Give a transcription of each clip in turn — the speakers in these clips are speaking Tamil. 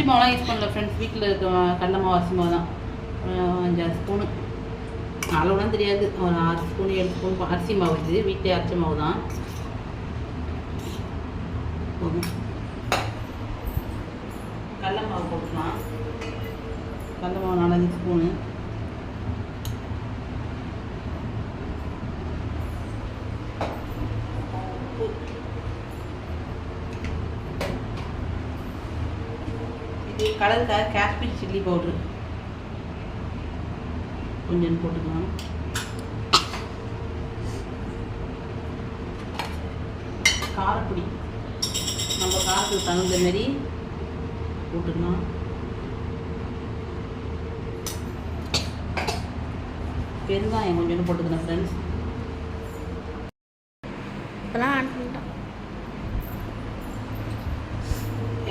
அரிசி மாவுலாம் யூஸ் பண்ணல ஃப்ரெண்ட்ஸ். வீட்டில் இருக்க கடலை மாவு அரிசி மாவு தான். 5-6 ஸ்பூனு, அளவுலாம் தெரியாது. ஒரு 6 ஸ்பூன் 7 ஸ்பூன் அரிசி மாவு. இது வீட்டிலே அரிசி மாவு தான் போதும். கடலை மாவு போட்டுக்கலாம். கடலை மாவு 4-5 ஸ்பூனு. இது கலருக்காக காஷ்மீர் சில்லி பவுட்ரு கொஞ்சம் போட்டுக்கலாம். காரப்பொடி நம்ம காரத்துக்கு தகுந்த மாதிரி போட்டுக்கலாம். பெருங்காயம் கொஞ்சம் போட்டுக்கலாம் ஃப்ரெண்ட்ஸ்.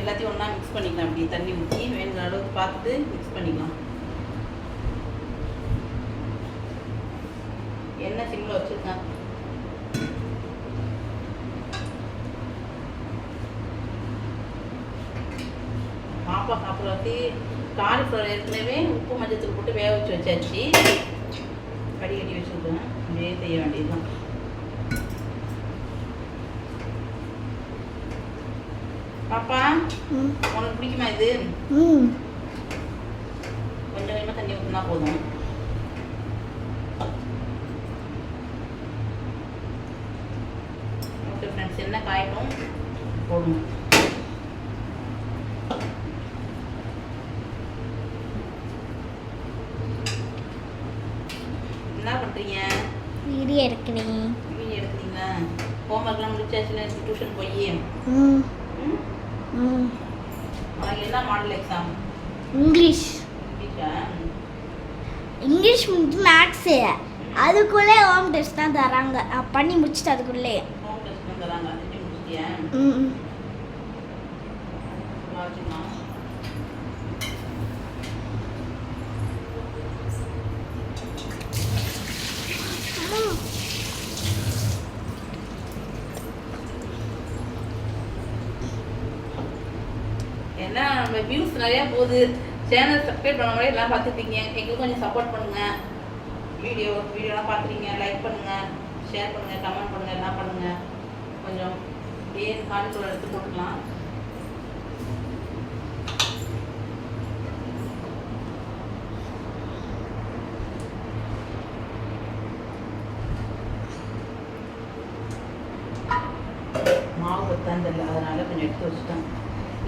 எல்லாத்தையும் ஒன்றா மிக்ஸ் பண்ணிக்கலாம். அப்படி தண்ணி ஊற்றி வேணுங்கிற அளவுக்கு பார்த்துட்டு மிக்ஸ் பண்ணிக்கலாம். எண்ணெய் சிம்மில் வச்சுருக்கேன். பாப்பா சாப்பிட்றதுக்கு காலிஃப்ளவர் ஏற்கனவே உப்பு மஞ்சத்தூள் போட்டு வேக வச்சு வச்சாச்சு. கட்டி வச்சுருக்கேன். அப்படியே செய்ய வேண்டியதுதான். பாப்பா உனக்கு பிடிக்குமா இது? கொஞ்சம் கொஞ்சமாக தண்ணி ஊற்றினா போதும். ஓகே ஃப்ரெண்ட்ஸ், என்ன காயணும் போடணும். என்ன பண்ணுறீங்க? வீடியோ எடுக்கிறீங்க. வீடியோ எடுக்கிறீங்களா? ஹோம்ஒர்க்லாம் முடிச்சாச்சுல டியூஷன் போய்? உனக்கு என்ன model exam? English. English maths. அதுக்குள்ளே ஹோம் டெஸ்ட் தான் தராங்க. பண்ணி முடிச்சுட்டு அதுக்குள்ளே ஹோம் டெஸ்ட் தான் தராங்க. செஞ்சு முடிச்சிட்டியா? என்ன நம்ம வியூஸ் நிறையா போகுது. சேனல் சப்ஸ்கிரைப் பண்ண மாதிரி எல்லாம் பார்த்துருப்பீங்க. எங்களுக்கு கொஞ்சம் சப்போர்ட் பண்ணுங்கள். வீடியோலாம் பார்க்குறீங்க, லைக் பண்ணுங்கள், ஷேர் பண்ணுங்கள், கமெண்ட் பண்ணுங்கள், எல்லாம் பண்ணுங்கள். கொஞ்சம் அப்படியே காலிஃப்ளவர் எடுத்து போட்டுக்கலாம். மாவு பத்தான்னு தெரியல, அதனால கொஞ்சம் எடுத்து வச்சுட்டேன்.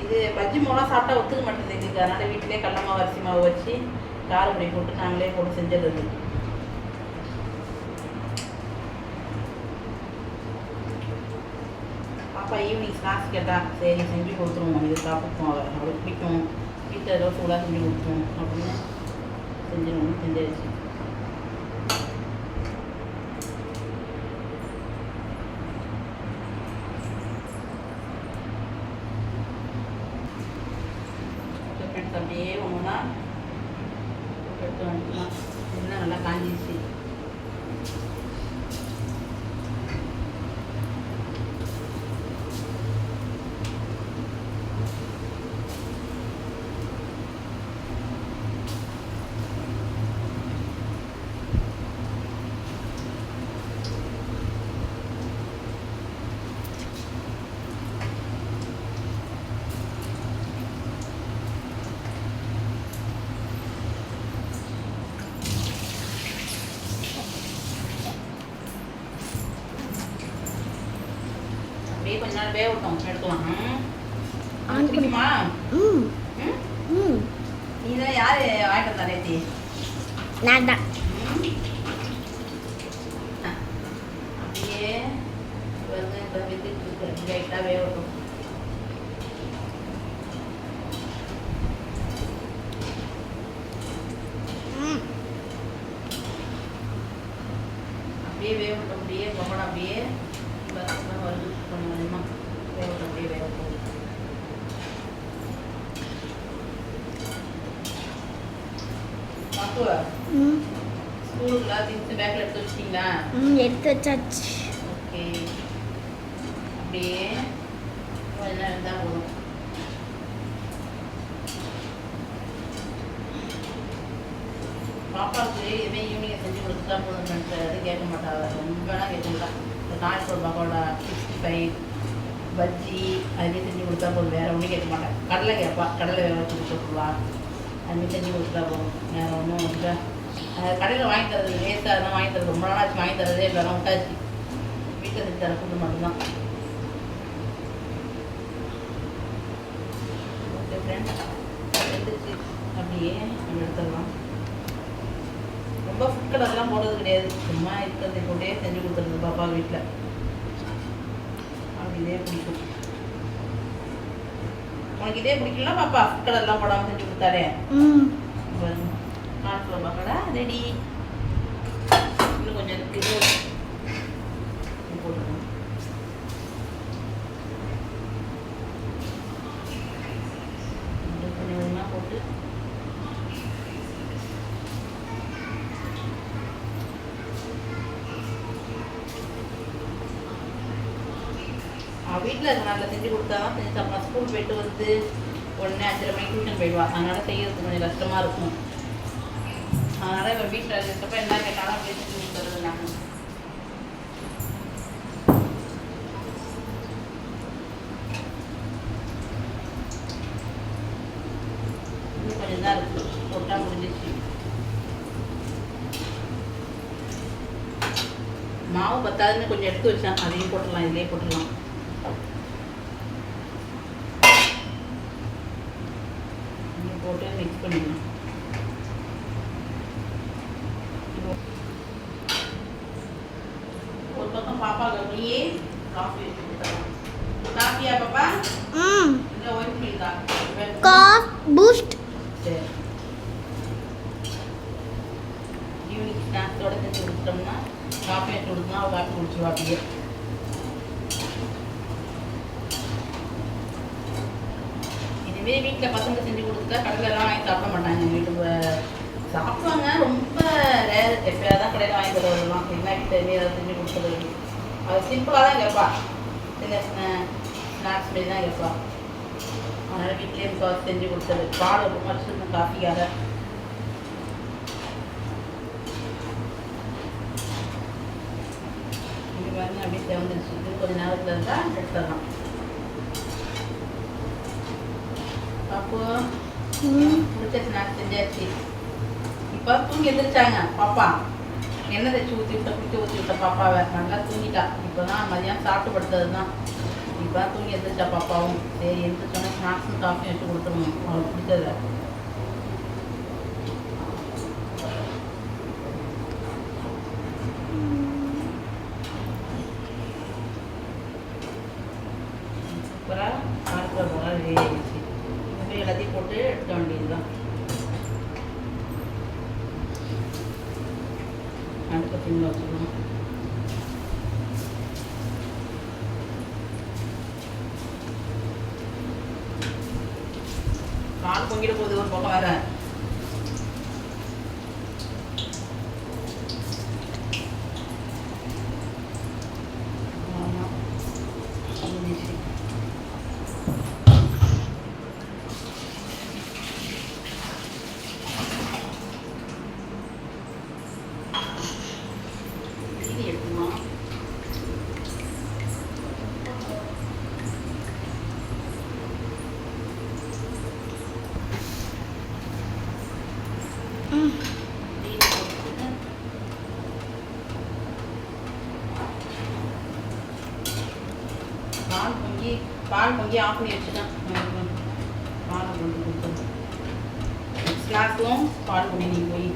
இது பஜ்ஜி மாவுலாம் சாப்பிட்டா ஒத்துக்க மாட்டேங்குது எங்களுக்கு. அதனால் வீட்டிலே கடலை மாவு அரிசி மாவு வச்சு காரப்பொடி போட்டு நாங்களே போட்டு செஞ்சிடுறது. பாப்பா ஈவினிங் ஸ்நாக்ஸ் கேட்டால் சரி செஞ்சு கொடுத்துருவோம். இது சாப்பிடுவோம். அவளுக்கு பிடிக்கும். வீட்டில் ஏதோ சூடாக செஞ்சு கொடுத்துருவோம் அப்படின்னு செஞ்சிடுவோம். செஞ்சாச்சு. அப்படியே ஒன்றுனா எடுத்து வந்துக்கலாம். இன்னும் நல்லா காஞ்சிச்சு. அப்படியே கொஞ்ச நாள் வேக விட்டோம் எடுக்கலாம். பிடிக்குமா? நீ தான் யார் வாங்கிட்டு வந்தா நேத்தி? நான் தான். அப்படியே லைட்டாக வேக விட்டோம். அப்படியே வேக விட்டோம். அப்படியே கொம்படம் அப்படியே வருது கொஞ்சம் கொஞ்சமாக வேக விட்டோம். அப்படியே வேக விட்டோம். ஸ்கூலுக்குலாம் திங்ஸ் பேக்கில் எடுத்து வச்சிட்டிங்களா? எடுத்து வச்சாச்சு. ஓகே. அப்படியே கொஞ்ச நேரம் இருந்தால் போதும். பாப்பாவுக்கு எதுவுமே ஈவினிங் செஞ்சு கொடுத்துட்டா போதும் ஃப்ரெண்ட்ஸ், எதுவும் கேட்க மாட்டாங்க. ரொம்பலாம் கேட்க மாட்டாங்க. இந்த காலிஃப்ளவர் பக்கோடா, 65, பஜ்ஜி அதுமாரி செஞ்சு கொடுத்தா போதும். வேறு ஒன்றும் கேட்க மாட்டேன். கடலை கேட்பா, கடலை வேக வச்சு கொடுத்துருவா. அதுமாரி செஞ்சு கொடுத்தா போதும். வேறு ஒன்றும் இல்லை. கடையில் வாங்கி தரது வேஸ்ட்டாக இருந்தால் வாங்கி தரது ரொம்ப நாளாச்சு வாங்கி தரதே இல்லை. விட்டாச்சு. வீட்டில் செஞ்சு தர ஃபுட்டு மட்டும்தான். ஓகே ஃப்ரெண்ட்ஸ், எடுத்துச்சு அப்படியே நம்ம எடுத்துடலாம். ரொம்ப ஃபுட் கலர்லாம் போடுறது கிடையாது. சும்மா இருக்கிறதை போட்டே செஞ்சு கொடுத்துருது பாப்பா வீட்டில். அப்படி இதே பிடிக்கும். உனக்கு இதே பிடிக்கல பாப்பா? ஃபுட் கலர்லாம் போடாமல் செஞ்சு கொடுத்தாலே. Cauliflower pakoda ready. இன்னும் கொஞ்சம் இருக்குது. போட்டுருவோம். கொஞ்சம் கொஞ்சமாக போட்டு வீட்டில் இருக்க நாளில் செஞ்சு கொடுத்தா தான் செஞ்சு சாப்பிடலாம். ஸ்கூல் போயிட்டு வந்து உடனே 5:30 மணிக்கு டியூஷன் போயிடுவா. அதனால் செய்யறதுக்கு கொஞ்சம் கஷ்டமாக இருக்கும். அதனால் இவன் வீட்டில் இருக்கப்போ என்ன கேட்டாலும் அப்படியே செஞ்சு கொடுத்துறது. நான் இன்னும் கொஞ்சம் தான் இருக்குது, போட்டால் முடிஞ்சிச்சு. மாவு பத்தாதுன்னு கொஞ்சம் எடுத்து வச்சேன், அதையும் போட்டுடலாம். இதிலே போட்டுடலாம். போட்டு மிக்ஸ் பண்ணிடலாம். ஒரு பக்கம் பாப்பா நீயே காஃபி வச்சு கொடுத்தலாம். காஃபியா பாப்பா? இல்லை ஒயிட் மில்கா? பூஸ்ட். சரி, ஈவினிங் ஸ்நாக்ஸோட செஞ்சு கொடுத்துட்டோம்னா காஃபி வச்சு கொடுத்தோம்னா அவள் காஃபி குடிச்சிருவா. அப்படியே இதுவே வீட்டில் பசங்க செஞ்சு கொடுத்தா கடையிலலாம் வாங்கி சாப்பிட மாட்டாங்க. வீட்டுக்கு சாப்பிடுவாங்க, ரொம்ப ரேர். எப்போயா தான் கடையில் வாங்கி தருவதெல்லாம். என்ன வீட்டில் ஏதாவது செஞ்சு கொடுத்துறது. அது சிம்பிளாக தான் கேட்பா. சின்ன சின்ன ஸ்நாக்ஸ் மாரி தான் கேட்பா. அதனால் வீட்லேயே முக்கால்வாசி செஞ்சு கொடுத்தது. பால் ரொம்ப வச்சுருந்தேன் காஃபிக்காக. இது வந்து அப்படியே செவந்துருச்சு. இது கொஞ்சம் நேரத்தில் இருந்தால் எடுத்துடலாம். அப்போ பிடிச்ச ஸ்நாக்ஸ் செஞ்சாச்சு. இப்போ தூங்கி எழுந்திரிச்சாங்க பாப்பா. எண்ணெய் தைச்சி ஊற்றி விட்ட, குளிக்க ஊற்றி விட்ட பாப்பாவை. நல்லா தூங்கிட்டா. இப்போ தான் மதியம் சாப்பிட்டு படுத்தது தான். இப்போ தான் தூங்கி எழுந்திரிச்சா பாப்பாவும். சரி, எழுந்திரிச்சோன்னா ஸ்நாக்ஸும் காஃபியும் வச்சு கொடுத்துருவோம் அவளுக்கு பிடிச்சத. சூப்பராக காலிஃப்ளவர் போல ரெடி ஆகிடுச்சு. எல்லாத்தையும் போட்டு எடுக்க வேண்டியது தான். அடுத்த சிம்மில் வச்சுக்கணும். கால் பொங்கிட போகுது ஒரு பக்கம் வேற. பால் பொங்கி ஆஃப் பண்ணி வச்சுட்டேன். பால் கொண்டு கொடுத்துருவோம். ஸ்நாக்ஸும் பால் பொங்கி நீ போய்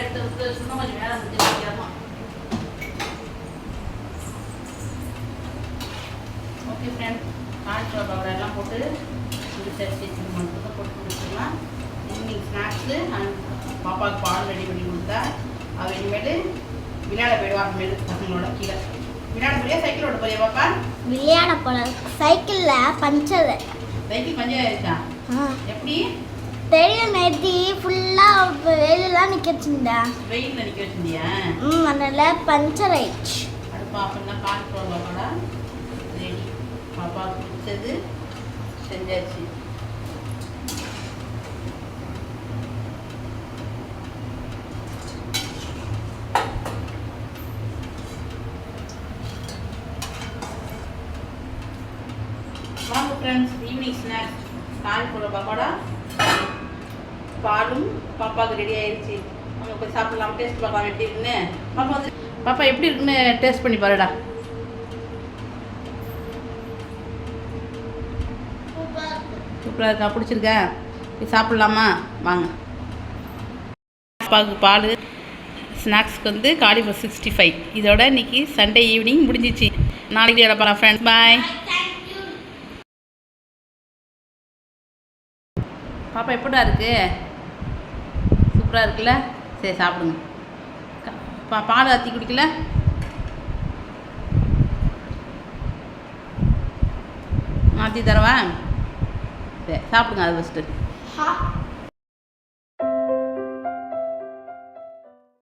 எடுத்து கொஞ்சம் வேலை முடிஞ்சிருக்கா. ஓகே ஃப்ரெண்ட்ஸ், காலிஃப்ளவர் பவுடர் எல்லாம் போட்டு முடிச்சாச்சு. மட்டும் போட்டு முடிச்சிடலாம். நீங்கள் ஸ்நாக்ஸு பாப்பாவுக்கு பால் ரெடி பண்ணி கொடுத்தா அவள் இனிமேட்டு விளையாட போயிடுவா. இனிமேல் பசங்களோட கீழே விளையாட போறியா சைக்கிள் ஓட போறியா பாப்பா? விளையாட போல சைக்கிளில் பஞ்சர். சைக்கிள் பஞ்சர் ஆயிடுச்சா? எப்படி தெரியும்? நேற்று ஃபுல்லாக வெயிலெலாம் நிற்க வச்சுருந்தா. வெயிலில் நிற்க வச்சுருந்தியா? அதனால் பஞ்சர் ஆயிடுச்சு. அது பாப்பா காலிஃப்ளவர் பாப்பாடா ரெடி. பாப்பாவுக்கு பிடிச்சது செஞ்சாச்சு. வாங்க friends, evening snacks cauliflower pakoda பாலும் பாப்பாவுக்கு ரெடி ஆயிடுச்சு. அவங்க போய் சாப்பிடலாம். டேஸ்ட் பார்க்கலாம் எப்படி இருக்குன்னு. பாப்பா எப்படி இருக்குன்னு டேஸ்ட் பண்ணி பாருடா. சூப்பராக இருக்கா? பிடிச்சிருக்கா? போய் சாப்பிட்லாமா? வாங்க. பாப்பாவுக்கு பால் ஸ்நாக்ஸ்க்கு வந்து காலிஃப்ளவர் 65. இதோட இன்னைக்கு சண்டே ஈவினிங் முடிஞ்சிச்சு. நாளைக்கு இடப்பா ஃப்ரெண்ட்ஸ். பாய். பாப்பா எப்படா இருக்கு? சூப்பராக இருக்குல்ல? சரி சாப்பிடுங்க. பால் ஆற்றி குடிக்கல? மாற்றி தரவா? சரி சாப்பிடுங்க. அது ஃபஸ்ட்டு